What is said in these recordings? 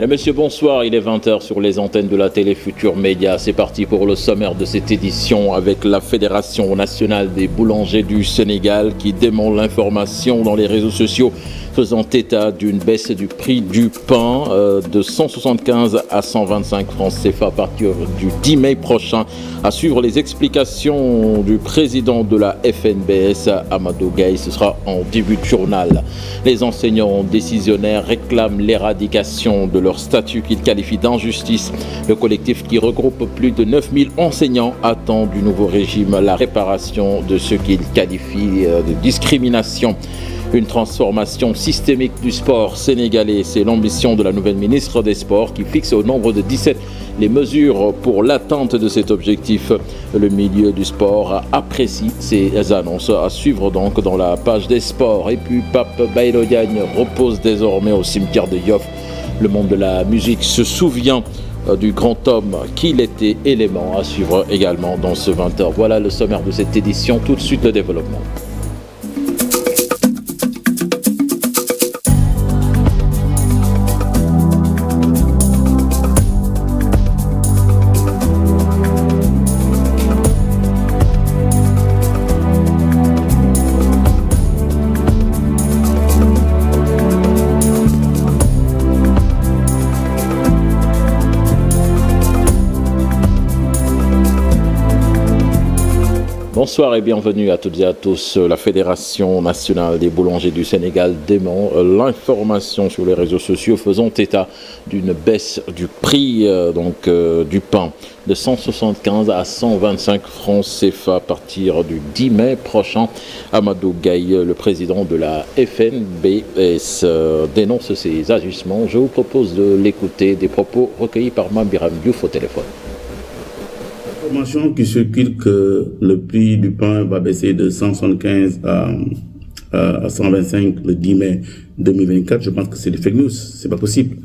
Mesdames, Messieurs, bonsoir. Il est 20h sur les antennes de la télé Futur Média. C'est parti pour le sommaire de cette édition avec la Fédération nationale des boulangers du Sénégal qui dément l'information dans les réseaux sociaux faisant état d'une baisse du prix du pain de 175 à 125 francs CFA à partir du 10 mai prochain. À suivre les explications du président de la FNBS, Amadou Gaye, ce sera en début de journal. Les enseignants décisionnaires réclament l'éradication de leur statut qu'ils qualifient d'injustice. Le collectif qui regroupe plus de 9000 enseignants attend du nouveau régime la réparation de ce qu'il qualifie de discrimination. Une transformation systémique du sport sénégalais, c'est l'ambition de la nouvelle ministre des Sports qui fixe au nombre de 17 les mesures pour l'atteinte de cet objectif. Le milieu du sport apprécie ces annonces à suivre donc dans la page des sports. Et puis Pape Baylo Diagne repose désormais au cimetière de Yoff. Le monde de la musique se souvient du grand homme qu'il était, élément à suivre également dans ce 20h. Voilà le sommaire de cette édition, tout de suite le développement. Bonsoir et bienvenue à toutes et à tous. La Fédération nationale des boulangers du Sénégal dément l'information sur les réseaux sociaux faisant état d'une baisse du prix du pain de 175 à 125 francs CFA à partir du 10 mai prochain. Amadou Gaye, le président de la FNBS, dénonce ces agissements. Je vous propose de l'écouter, des propos recueillis par Mambiram Diouf au téléphone. L'information qui circule que le prix du pain va baisser de 175 à 125 le 10 mai 2024, je pense que c'est des fake news, c'est pas possible.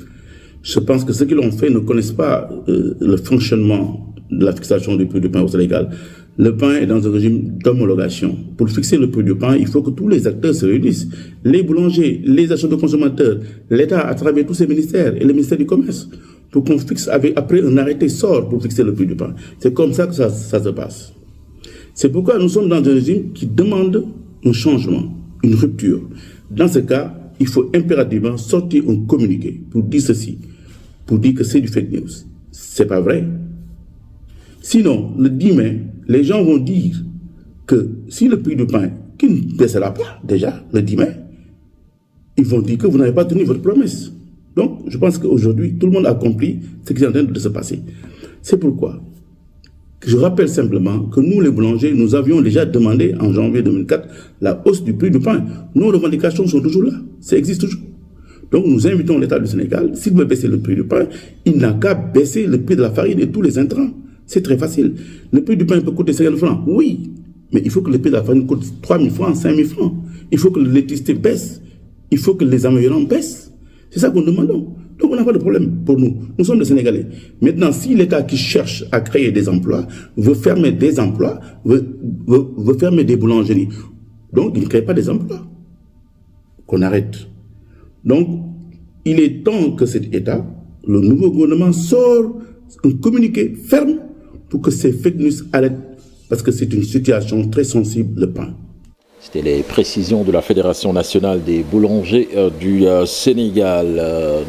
Je pense que ceux qui l'ont fait ne connaissent pas le fonctionnement de la fixation du prix du pain au Sénégal. Le pain est dans un régime d'homologation. Pour fixer le prix du pain, il faut que tous les acteurs se réunissent. Les boulangers, les acheteurs de consommateurs, l'État à travers tous ses ministères et le ministère du Commerce, pour qu'on fixe après un arrêté sort pour fixer le prix du pain. C'est comme ça que ça se passe. C'est pourquoi nous sommes dans un régime qui demande un changement, une rupture. Dans ce cas, il faut impérativement sortir un communiqué pour dire ceci, pour dire que c'est du fake news. C'est pas vrai. Sinon, le 10 mai, les gens vont dire que si le prix du pain, qui ne baissera pas déjà le 10 mai, ils vont dire que vous n'avez pas tenu votre promesse. Donc, je pense qu'aujourd'hui, tout le monde a compris ce qui est en train de se passer. C'est pourquoi je rappelle simplement que nous, les boulangers, nous avions déjà demandé en janvier 2004 la hausse du prix du pain. Nos revendications sont toujours là. Ça existe toujours. Donc, nous invitons l'État du Sénégal, s'il veut baisser le prix du pain, il n'a qu'à baisser le prix de la farine et tous les intrants. C'est très facile. Le prix du pain peut coûter 50 francs. Oui, mais il faut que le prix de la farine coûte 3 000 francs, 5 000 francs. Il faut que l'électricité baisse. Il faut que les améliorants baissent. C'est ça qu'on demande. Donc on n'a pas de problème pour nous. Nous sommes des Sénégalais. Maintenant, si l'État qui cherche à créer des emplois veut fermer des emplois, veut fermer des boulangeries, donc il ne crée pas des emplois. Qu'on arrête. Donc, il est temps que cet État, le nouveau gouvernement, sorte un communiqué ferme pour que ces fake news arrêtent. Parce que c'est une situation très sensible, le pain. C'était les précisions de la Fédération nationale des boulangers du Sénégal.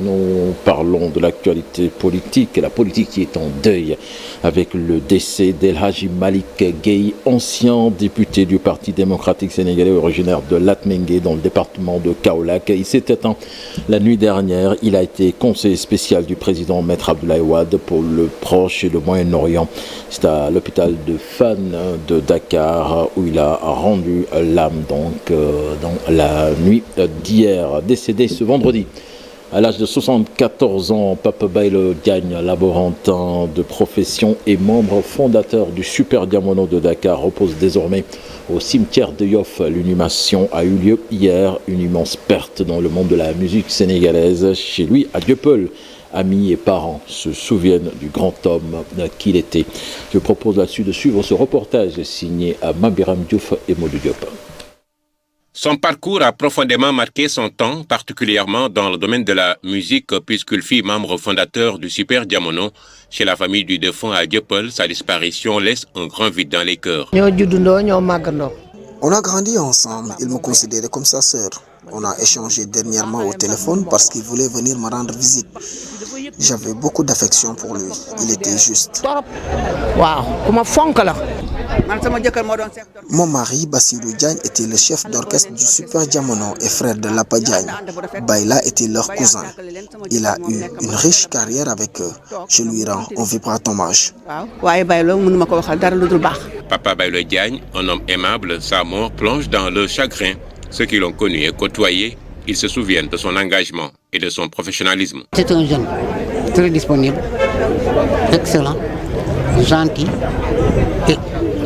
Nous parlons de l'actualité politique, la politique qui est en deuil avec le décès d'El Hadji Malick Gueye, ancien député du Parti démocratique sénégalais originaire de Latmingué dans le département de Kaolack. Il s'est éteint la nuit dernière. Il a été conseiller spécial du président Maître Abdoulaye Wade pour le Proche et le Moyen-Orient. C'est à l'hôpital de Fann de Dakar où il a rendu l'âme dans la nuit d'hier, décédé ce vendredi. À l'âge de 74 ans, Pape Baylo Diagne, laborantin de profession et membre fondateur du Super Diamono de Dakar, repose désormais au cimetière de Yoff. L'inhumation a eu lieu hier, une immense perte dans le monde de la musique sénégalaise. Chez lui, à Dieuppeul, amis et parents se souviennent du grand homme qu'il était. Je propose là-dessus de suivre ce reportage signé à Mambiram Diouf et Modou Diop. Son parcours a profondément marqué son temps, particulièrement dans le domaine de la musique, puisqu'il fut membre fondateur du Super Diamono. Chez la famille du défunt à Dieuppeul, sa disparition laisse un grand vide dans les cœurs. On a grandi ensemble, il me considérait comme sa sœur. On a échangé dernièrement au téléphone parce qu'il voulait venir me rendre visite. J'avais beaucoup d'affection pour lui, il était juste. Mon mari, Bassirou Diagne, était le chef d'orchestre du Super Diamono et frère de Lapa Diagne. Bayla était leur cousin. Il a eu une riche carrière avec eux. Je lui rends un vibrant hommage. Papa Baylo Diagne, un homme aimable, sa mort plonge dans le chagrin. Ceux qui l'ont connu et côtoyé, ils se souviennent de son engagement et de son professionnalisme. C'est un jeune très disponible, excellent, gentil et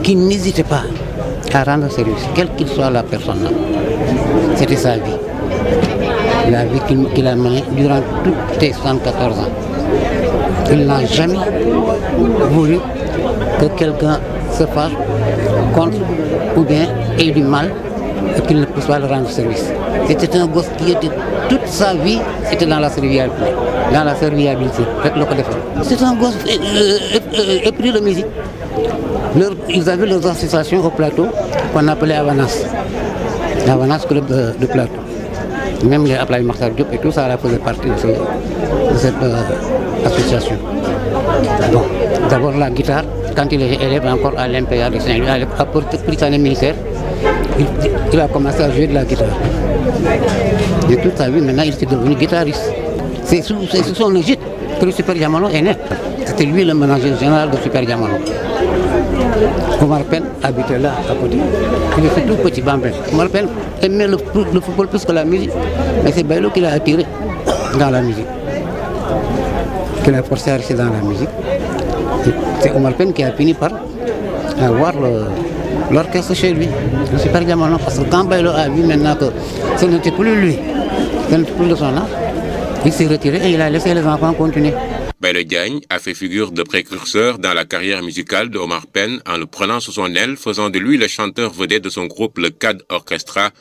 qui n'hésitait pas à rendre service, quelle qu'il soit la personne. C'était sa vie. La vie qu'il a menée durant toutes ses 74 ans. Il n'a jamais voulu que quelqu'un se fasse contre ou bien ait du mal et qu'il ne puisse pas le rendre service. C'était un gosse qui était toute sa vie, c'était dans la serviabilité. C'est un gosse épris de musique. Ils avaient leurs associations au plateau qu'on appelait Avanas. Avanas Club de plateau. Même les Ablaye Makhtar Diop et tout ça faisait partie de cette association. Bon, d'abord la guitare, quand il était élève encore à l'MPA de Saint-Louis, après pris sa année militaire, il a commencé à jouer de la guitare. Et toute sa vie, maintenant, il était devenu guitariste. C'est sous son égide que le Super Diamono est né. C'était lui le manager général du Super Diamono. Omar Pène habitait là, à côté. Il était tout petit bambin. Omar Pène aimait le football plus que la musique. Mais c'est Baylo qui l'a attiré dans la musique. Qui l'a forcé à rester dans la musique. C'est Omar Pène qui a fini par avoir l'orchestre chez lui, le Super Diamono. Parce que quand Baylo a vu maintenant que ce n'était plus lui, ce n'était plus de son âge, il s'est retiré et il a laissé les enfants continuer. Baylo Diagne a fait figure de précurseur dans la carrière musicale de Omar Pène en le prenant sous son aile, faisant de lui le chanteur vedette de son groupe, le CAD Orchestra.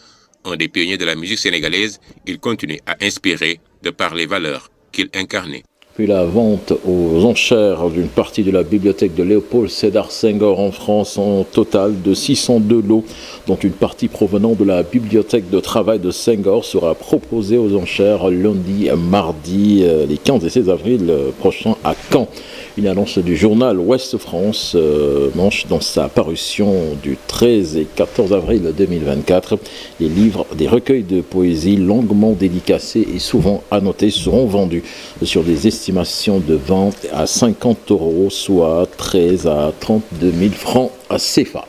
Un des pionniers de la musique sénégalaise, il continue à inspirer de par les valeurs qu'il incarnait. Puis la vente aux enchères d'une partie de la bibliothèque de Léopold Sédar Senghor en France en total de 602 lots, dont une partie provenant de la bibliothèque de travail de Senghor sera proposée aux enchères lundi, mardi, les 15 et 16 avril prochains à Caen. Une annonce du journal Ouest France manche dans sa parution du 13 et 14 avril 2024. Les livres, des recueils de poésie longuement dédicacés et souvent annotés seront vendus sur des estimations de vente à 50 €, soit 13 à 32 000 francs à CFA.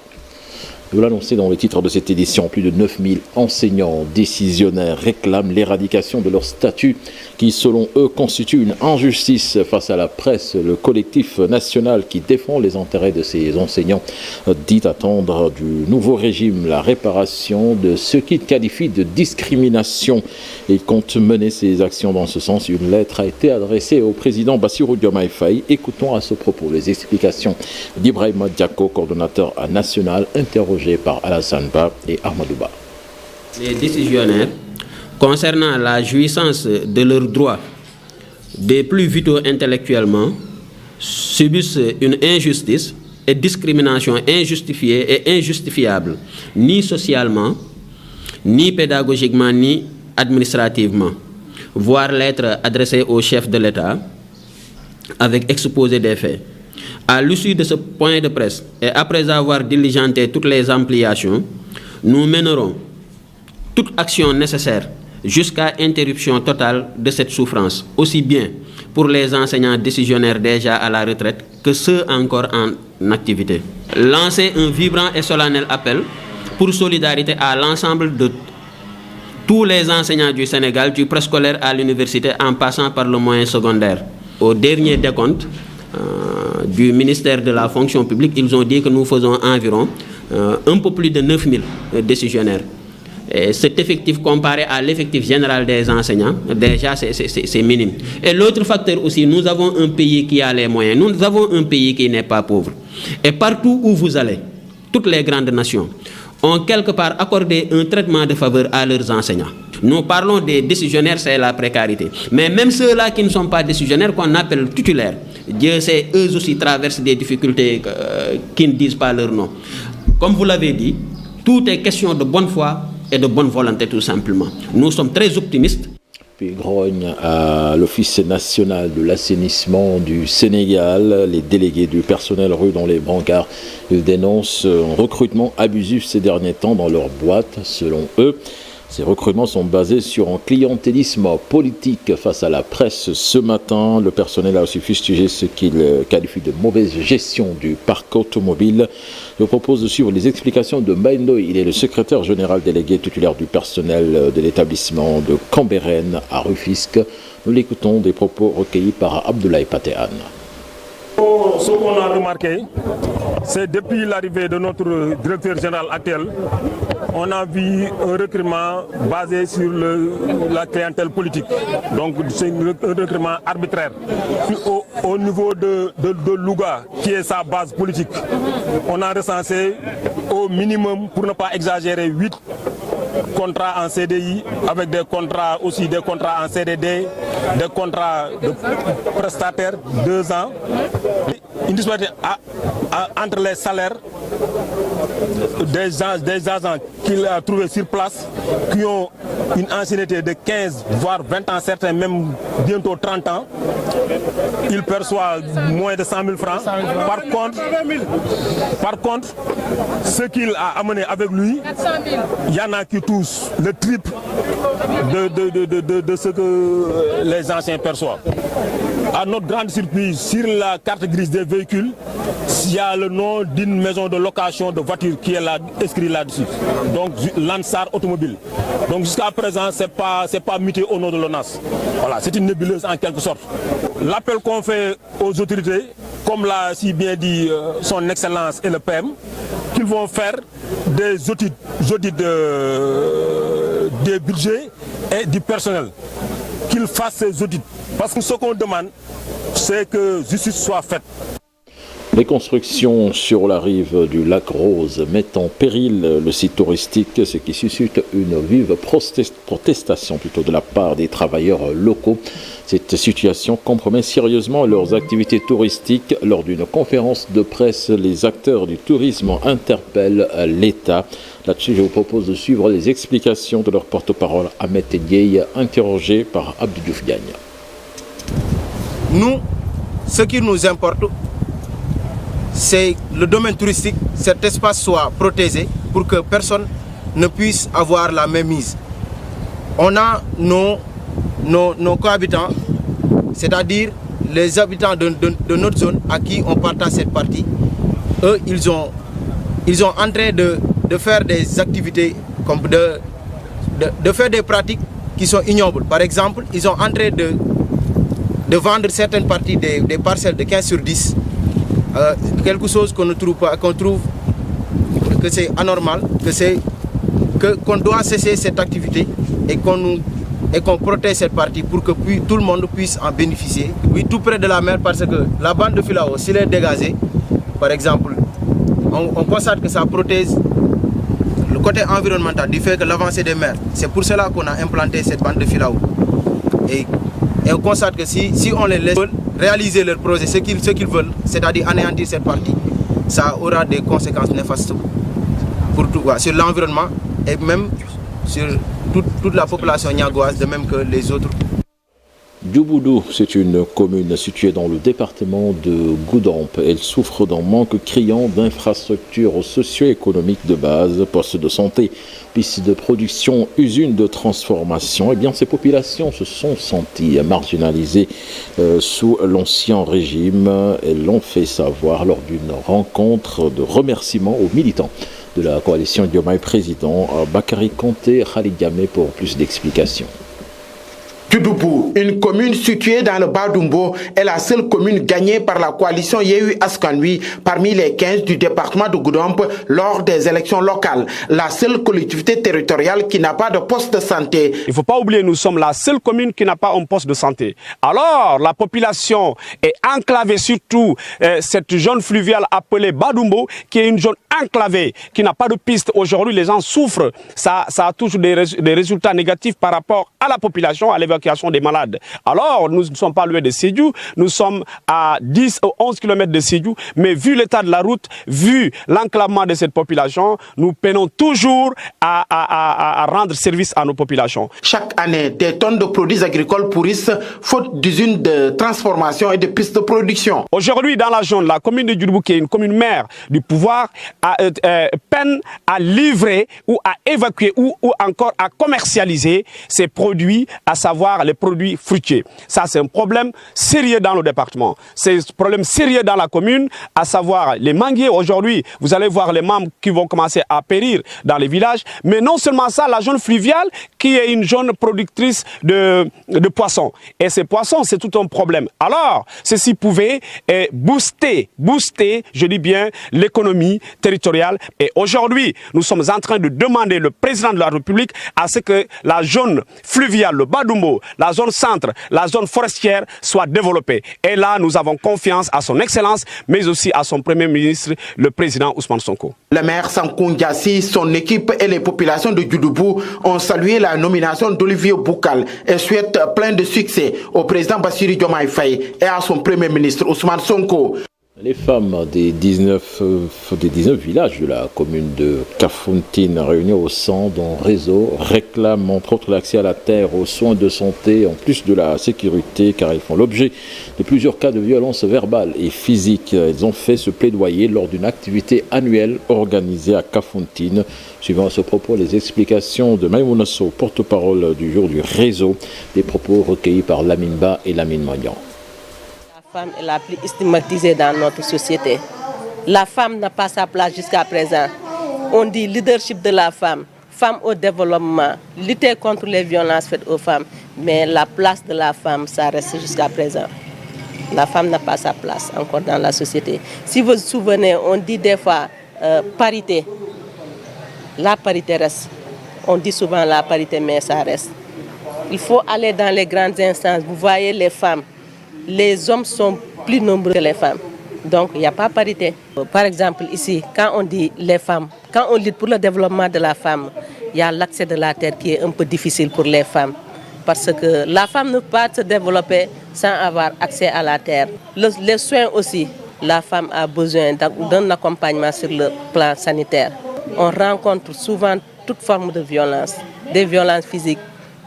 Nous l'annonçons dans les titres de cette édition, plus de 9000 enseignants décisionnaires réclament l'éradication de leur statut qui, selon eux, constitue une injustice face à la presse. Le collectif national qui défend les intérêts de ces enseignants dit attendre du nouveau régime la réparation de ce qu'il qualifie de discrimination et compte mener ses actions dans ce sens. Une lettre a été adressée au président Bassirou Diomaye Faye. Écoutons à ce propos les explications d'Ibrahima Diako, coordonnateur national, interrogé par Alassane Ba et Ahmadou Ba. Les décisionnaires, concernant la jouissance de leurs droits des plus vitaux intellectuellement, subissent une injustice et discrimination injustifiée et injustifiable, ni socialement, ni pédagogiquement, ni administrativement. Voir lettre adressée au chef de l'État avec exposé des faits. À l'issue de ce point de presse et après avoir diligenté toutes les ampliations, nous mènerons toute action nécessaire jusqu'à interruption totale de cette souffrance, aussi bien pour les enseignants décisionnaires déjà à la retraite que ceux encore en activité. Lancer un vibrant et solennel appel pour solidarité à l'ensemble de tous les enseignants du Sénégal, du préscolaire à l'université en passant par le moyen secondaire. Au dernier décompte du ministère de la fonction publique, ils ont dit que nous faisons environ un peu plus de 9000 décisionnaires. Et cet effectif comparé à l'effectif général des enseignants, déjà c'est minime. Et l'autre facteur aussi, nous avons un pays qui a les moyens, nous avons un pays qui n'est pas pauvre. Et partout où vous allez, toutes les grandes nations ont quelque part accordé un traitement de faveur à leurs enseignants. Nous parlons des décisionnaires, c'est la précarité. Mais même ceux-là qui ne sont pas décisionnaires, qu'on appelle titulaires, Dieu sait, eux aussi traversent des difficultés qui ne disent pas leur nom. Comme vous l'avez dit, tout est question de bonne foi et de bonne volonté tout simplement. Nous sommes très optimistes. Puis grogne à l'Office national de l'assainissement du Sénégal. Les délégués du personnel rue dans les brancards, ils dénoncent un recrutement abusif ces derniers temps dans leur boîte. Selon eux, ces recrutements sont basés sur un clientélisme politique face à la presse. Ce matin, le personnel a aussi fustigé ce qu'il qualifie de mauvaise gestion du parc automobile. Je vous propose de suivre les explications de Mbaïndo. Il est le secrétaire général délégué titulaire du personnel de l'établissement de Cambérène à Rufisque. Nous l'écoutons, des propos recueillis par Abdoulaye Patéane. Ce qu'on a remarqué, c'est depuis l'arrivée de notre directeur général actuel, on a vu un recrutement basé sur la clientèle politique. Donc c'est un recrutement arbitraire. Puis au niveau de Louga, qui est sa base politique, on a recensé au minimum, pour ne pas exagérer, 8 contrats en CDI, avec des contrats aussi, des contrats en CDD, des contrats de prestataires 2 ans. Une disparité entre les salaires des agents qu'il a trouvés sur place, qui ont une ancienneté de 15 voire 20 ans, certains même bientôt 30 ans. Il perçoit moins de 100 000 francs. Par contre, ce qu'il a amené avec lui, il y en a qui touchent le triple de ce que les anciens perçoivent. À notre grande surprise, sur la carte grise des véhicules, il y a le nom d'une maison de location de voitures qui est là, inscrit là-dessus. Donc Lansar Automobile. Donc jusqu'à présent, c'est pas muté au nom de l'ONAS. Voilà, c'est une nébuleuse en quelque sorte. L'appel qu'on fait aux autorités, comme l'a si bien dit son Excellence et le PM, qu'ils vont faire des audits des budgets et du personnel. Qu'ils fassent ces audits. Parce que ce qu'on demande, c'est que justice soit faite. Les constructions sur la rive du lac Rose mettent en péril le site touristique, ce qui suscite une vive protestation de la part des travailleurs locaux. Cette situation compromet sérieusement leurs activités touristiques. Lors d'une conférence de presse, les acteurs du tourisme interpellent l'État. Là-dessus, je vous propose de suivre les explications de leur porte-parole Ahmed Ndiaye, interrogé par Abdou Diouf Diagne. Nous, ce qui nous importe, c'est le domaine touristique, cet espace soit protégé pour que personne ne puisse avoir la même mise. On a nos cohabitants, c'est-à-dire les habitants de notre zone à qui on partage cette partie. Eux, ils sont en train de faire des activités, comme de faire des pratiques qui sont ignobles. Par exemple, ils sont en train de vendre certaines parties des parcelles de 15 sur 10. Quelque chose qu'on ne trouve pas, qu'on trouve que c'est anormal, qu'on doit cesser cette activité et qu'on protège cette partie pour que tout le monde puisse en bénéficier. Oui, tout près de la mer, parce que la bande de filao, s'il est dégagée, par exemple, on constate que ça protège le côté environnemental du fait que l'avancée des mers. C'est pour cela qu'on a implanté cette bande de filao. Et on constate que si on les laisse réaliser leur projet, ce qu'ils veulent, c'est-à-dire anéantir cette partie, ça aura des conséquences néfastes pour tout, sur l'environnement et même sur toute la population niagoise, de même que les autres. Djouboudou, c'est une commune située dans le département de Goudomp. Elle souffre d'un manque criant d'infrastructures socio-économiques de base, postes de santé, pistes de production, usines de transformation. Eh bien, ces populations se sont senties marginalisées sous l'ancien régime. Elles l'ont fait savoir lors d'une rencontre de remerciements aux militants de la coalition Diomaye Président. Bakary Konté, Khalid Diamé pour plus d'explications. Djoudoubou, une commune située dans le Bas-Doumbo, est la seule commune gagnée par la coalition Yehu Askanui parmi les 15 du département de Goudomp lors des élections locales. La seule collectivité territoriale qui n'a pas de poste de santé. Il ne faut pas oublier, nous sommes la seule commune qui n'a pas un poste de santé. Alors, la population est enclavée, surtout cette zone fluviale appelée Bas-Doumbo, qui est une zone enclavée, qui n'a pas de piste. Aujourd'hui, les gens souffrent. Ça a toujours des résultats négatifs par rapport à la population, à l'évacuation des malades. Alors, nous ne sommes pas loin de Sédhiou, nous sommes à 10 ou 11 km de Sédhiou, mais vu l'état de la route, vu l'enclavement de cette population, nous peinons toujours à rendre service à nos populations. Chaque année, des tonnes de produits agricoles pourrissent, faute d'usines de transformation et de pistes de production. Aujourd'hui, dans la zone, la commune de Djoudoubou, qui est une commune mère du pouvoir, peine à livrer ou à évacuer ou encore à commercialiser ces produits, à savoir les produits fruitiers. Ça, c'est un problème sérieux dans le département. C'est un problème sérieux dans la commune, à savoir les manguiers. Aujourd'hui, vous allez voir les membres qui vont commencer à périr dans les villages. Mais non seulement ça, la zone fluviale, qui est une zone productrice de poissons. Et ces poissons, c'est tout un problème. Alors, ceci pouvait booster, je dis bien, l'économie territoriale. Et aujourd'hui, nous sommes en train de demander le président de la République à ce que la zone fluviale, le Bas-Doumbo, la zone centre, la zone forestière soit développée. Et là, nous avons confiance à son excellence, mais aussi à son premier ministre, le président Ousmane Sonko. Le maire Sankou Ndiassi, son équipe et les populations de Djoudoubou ont salué la nomination d'Olivier Boukal et souhaitent plein de succès au président Bassirou Diomaye Faye et à son premier ministre Ousmane Sonko. Les femmes des 19 villages de la commune de Kafountine réunies au sein d'un réseau réclament entre autres l'accès à la terre, aux soins de santé, en plus de la sécurité, car ils font l'objet de plusieurs cas de violence verbale et physique. Ils ont fait ce plaidoyer lors d'une activité annuelle organisée à Kafountine. Suivant à ce propos les explications de Maïmouna Sow, porte-parole du jour du réseau, des propos recueillis par Lamine Ba et Lamine Magnan. La femme est la plus stigmatisée dans notre société. La femme n'a pas sa place jusqu'à présent. On dit leadership de la femme, femme au développement, lutter contre les violences faites aux femmes. Mais la place de la femme, ça reste jusqu'à présent. La femme n'a pas sa place encore dans la société. Si vous vous souvenez, on dit des fois parité. La parité reste. On dit souvent la parité, mais ça reste. Il faut aller dans les grandes instances. Vous voyez les femmes. Les hommes sont plus nombreux que les femmes. Donc, il n'y a pas parité. Par exemple, ici, quand on dit les femmes, quand on lutte pour le développement de la femme, il y a l'accès de la terre qui est un peu difficile pour les femmes. Parce que la femme ne peut pas se développer sans avoir accès à la terre. Les soins aussi, la femme a besoin d'un accompagnement sur le plan sanitaire. On rencontre souvent toute forme de violence, des violences physiques,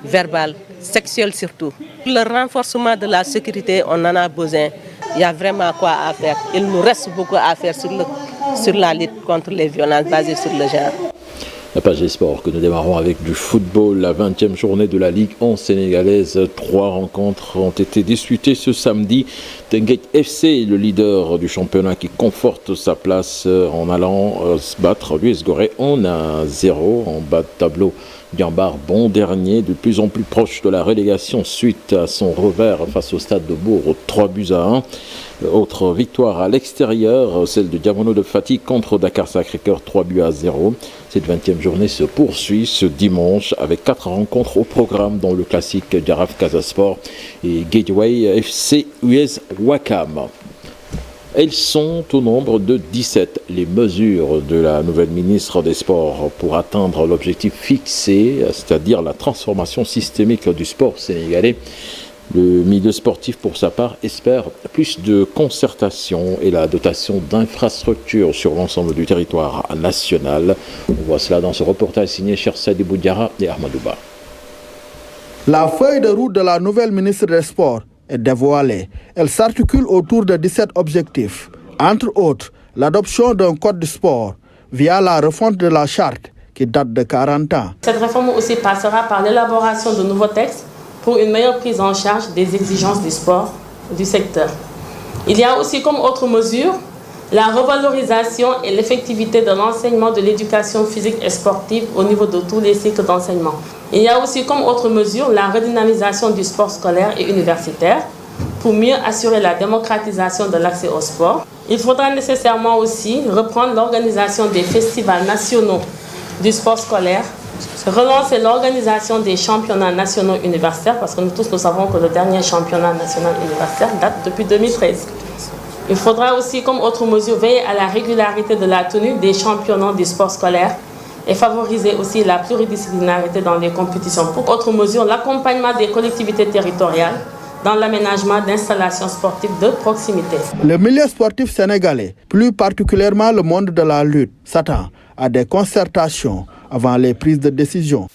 verbales, sexuelles surtout. Le renforcement de la sécurité, on en a besoin. Il y a vraiment quoi à faire. Il nous reste beaucoup à faire sur la lutte contre les violences basées sur le genre. La page des sports que nous démarrons avec du football, la 20e journée de la Ligue 11 sénégalaise. 3 rencontres ont été disputées ce samedi. Teungueth FC, le leader du championnat qui conforte sa place en allant se battre l'US Gorée 1-0 en bas de tableau. Diambar, bon dernier, de plus en plus proche de la relégation suite à son revers face au Stade de Bourg, 3-1. Autre victoire à l'extérieur, celle de Diamono de Fatigue contre Dakar Sacré-Cœur, 3-0. Cette 20e journée se poursuit ce dimanche avec 4 rencontres au programme dans le classique Jaraaf Casa Sport et Gateway FC US Wakam. Elles sont au nombre de 17, les mesures de la nouvelle ministre des Sports pour atteindre l'objectif fixé, c'est-à-dire la transformation systémique du sport sénégalais. Le milieu sportif, pour sa part, espère plus de concertation et la dotation d'infrastructures sur l'ensemble du territoire national. On voit cela dans ce reportage signé Chersadi Boudiara et Ahmadouba. La feuille de route de la nouvelle ministre des Sports est dévoilée. Elle s'articule autour de 17 objectifs. Entre autres, l'adoption d'un code du sport via la refonte de la charte qui date de 40 ans. Cette réforme aussi passera par l'élaboration de nouveaux textes pour une meilleure prise en charge des exigences du sport du secteur. Il y a aussi comme autre mesure la revalorisation et l'effectivité de l'enseignement de l'éducation physique et sportive au niveau de tous les cycles d'enseignement. Il y a aussi comme autre mesure la redynamisation du sport scolaire et universitaire pour mieux assurer la démocratisation de l'accès au sport. Il faudra nécessairement aussi reprendre l'organisation des festivals nationaux du sport scolaire, relancer l'organisation des championnats nationaux universitaires, parce que nous tous nous savons que le dernier championnat national universitaire date depuis 2013. Il faudra aussi, comme autre mesure, veiller à la régularité de la tenue des championnats du sport scolaire et favoriser aussi la pluridisciplinarité dans les compétitions. Pour autre mesure, l'accompagnement des collectivités territoriales dans l'aménagement d'installations sportives de proximité. Le milieu sportif sénégalais, plus particulièrement le monde de la lutte, s'attend à des concertations avant les prises de décision.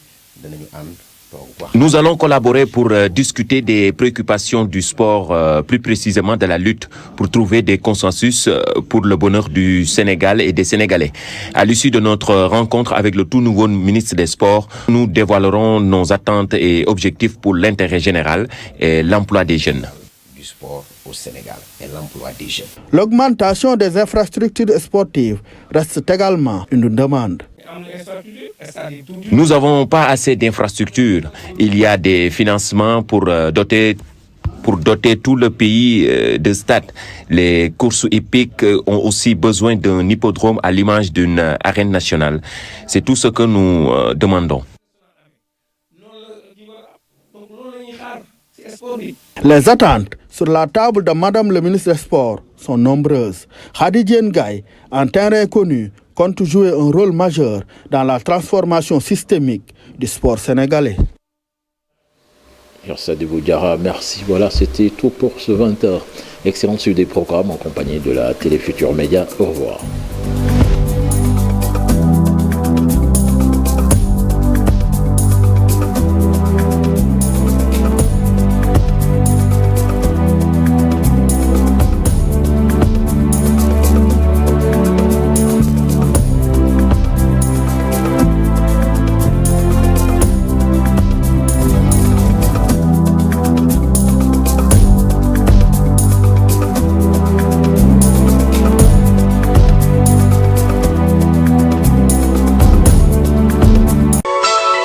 Nous allons collaborer pour discuter des préoccupations du sport, plus précisément de la lutte, pour trouver des consensus pour le bonheur du Sénégal et des Sénégalais. À l'issue de notre rencontre avec le tout nouveau ministre des Sports, nous dévoilerons nos attentes et objectifs pour l'intérêt général et l'emploi des jeunes. Du sport au Sénégal et l'emploi des jeunes. L'augmentation des infrastructures sportives reste également une demande. Nous n'avons pas assez d'infrastructures. Il y a des financements pour doter tout le pays de stades. Les courses hippiques ont aussi besoin d'un hippodrome à l'image d'une arène nationale. C'est tout ce que nous demandons. Les attentes sur la table de Madame le ministre des Sports sont nombreuses. Khady Diène Gaye, en terrain connu, compte jouer un rôle majeur dans la transformation systémique du sport sénégalais. Sadibou Diarra, merci. Voilà, c'était tout pour ce 20h. Excellente suite des programmes en compagnie de la Télé Futurs Médias. Au revoir.